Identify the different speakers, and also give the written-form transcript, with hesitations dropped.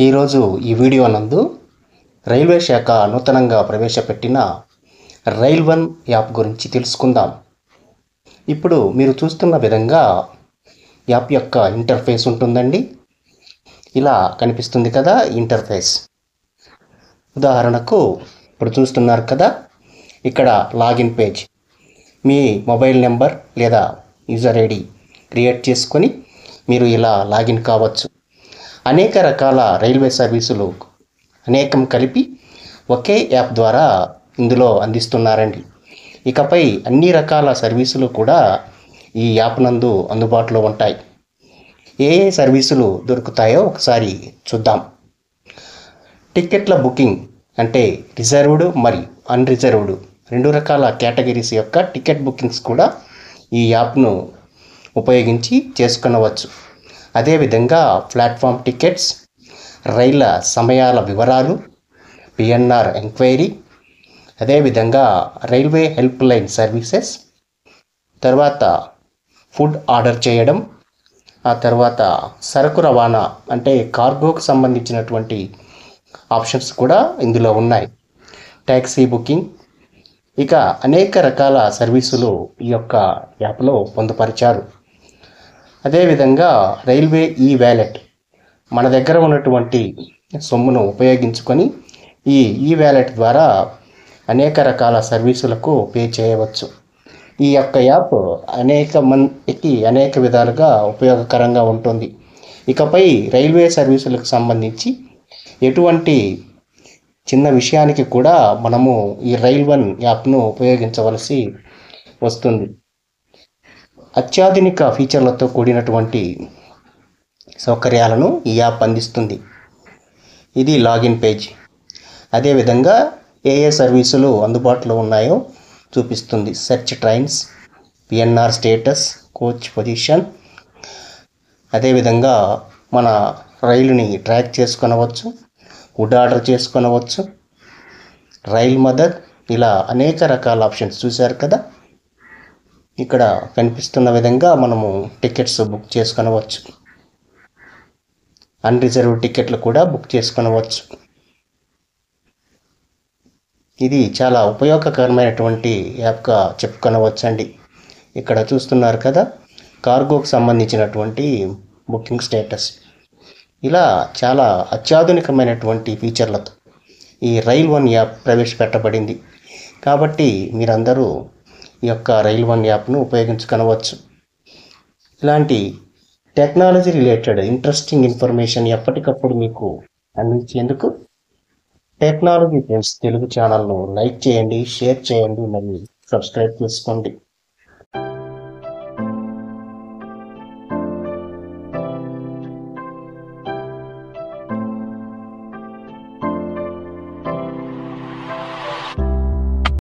Speaker 1: ఈరోజు ఈ వీడియో నందు రైల్వే శాఖ నూతనంగా ప్రవేశపెట్టిన రైల్ వన్ యాప్ గురించి తెలుసుకుందాం. ఇప్పుడు మీరు చూస్తున్న విధంగా యాప్ యొక్క ఇంటర్ఫేస్ ఉంటుందండి. ఇలా కనిపిస్తుంది కదా ఇంటర్ఫేస్. ఉదాహరణకు ఇప్పుడు చూస్తున్నారు కదా, ఇక్కడ లాగిన్ పేజ్. మీ మొబైల్ నెంబర్ లేదా యూజర్ ఐడి క్రియేట్ చేసుకొని మీరు ఇలా లాగిన్ కావచ్చు. అనేక రకాల రైల్వే సర్వీసులు అనేకం కలిపి ఒకే యాప్ ద్వారా ఇందులో అందిస్తున్నారండి. ఇకపై అన్ని రకాల సర్వీసులు కూడా ఈ యాప్ నందు అందుబాటులో ఉంటాయి. ఏ ఏ సర్వీసులు దొరుకుతాయో ఒకసారి చూద్దాం. టికెట్ల బుకింగ్ అంటే రిజర్వ్డ్ మరియు అన్రిజర్వ్డ్ రెండు రకాల కేటగిరీస్ యొక్క టికెట్ బుకింగ్స్ కూడా ఈ యాప్ను ఉపయోగించి చేసుకొనవచ్చు. అదేవిధంగా ప్లాట్ఫామ్ టికెట్స్, రైళ్ల సమయాల వివరాలు, పిఎన్ఆర్ ఎంక్వైరీ, అదేవిధంగా రైల్వే హెల్ప్ లైన్ సర్వీసెస్, తర్వాత ఫుడ్ ఆర్డర్ చేయడం, ఆ తర్వాత సరుకు రవాణా అంటే కార్గోకు సంబంధించినటువంటి ఆప్షన్స్ కూడా ఇందులో ఉన్నాయి. ట్యాక్సీ బుకింగ్, ఇక అనేక రకాల సర్వీసులు ఈ యొక్క యాప్లో పొందుపరిచారు. అదేవిధంగా రైల్వే ఈ వ్యాలెట్, మన దగ్గర ఉన్నటువంటి సొమ్మును ఉపయోగించుకొని ఈ వ్యాలెట్ ద్వారా అనేక రకాల సర్వీసులకు పే చేయవచ్చు. ఈ యొక్క యాప్ అనేక మందికి అనేక విధాలుగా ఉపయోగకరంగా ఉంటుంది. ఇకపై రైల్వే సర్వీసులకు సంబంధించి ఎటువంటి చిన్న విషయానికి కూడా మనము ఈ రైల్ వన్ యాప్ను ఉపయోగించవలసి వస్తుంది. అత్యాధునిక ఫీచర్లతో కూడినటువంటి సౌకర్యాలను ఈ యాప్ అందిస్తుంది. ఇది లాగిన్ పేజ్. అదేవిధంగా ఏ ఏ సర్వీసులు అందుబాటులో ఉన్నాయో చూపిస్తుంది. Search trains, PNR status, coach position, అదేవిధంగా మన రైలుని ట్రాక్ చేసుకొనవచ్చు, ఫుడ్ ఆర్డర్ చేసుకొనవచ్చు, రైల్ మదర్, ఇలా అనేక రకాల ఆప్షన్స్ చూశారు కదా. ఇక్కడ కనిపిస్తున్న విధంగా మనము టికెట్స్ బుక్ చేసుకొనవచ్చు. అన్రిజర్వ్ టికెట్లు కూడా బుక్ చేసుకొనవచ్చు. ఇది చాలా ఉపయోగకరమైనటువంటి యాప్గా చెప్పుకొనవచ్చండి. ఇక్కడ చూస్తున్నారు కదా, కార్గోకు సంబంధించినటువంటి బుకింగ్ స్టేటస్. ఇలా చాలా అత్యాధునికమైనటువంటి ఫీచర్లతో ఈ రైల్ వన్ యాప్ ప్రవేశపెట్టబడింది. కాబట్టి మీరందరూ ఈ యొక్క రైల్ వన్ యాప్ను ఉపయోగించుకొనవచ్చు. ఇలాంటి టెక్నాలజీ రిలేటెడ్ ఇంట్రెస్టింగ్ ఇన్ఫర్మేషన్ ఎప్పటికప్పుడు మీకు అందించేందుకు టెక్నాలజీ ఫ్రెండ్స్ తెలుగు ఛానల్ను లైక్ చేయండి, షేర్ చేయండి మరియు సబ్స్క్రైబ్ చేసుకోండి.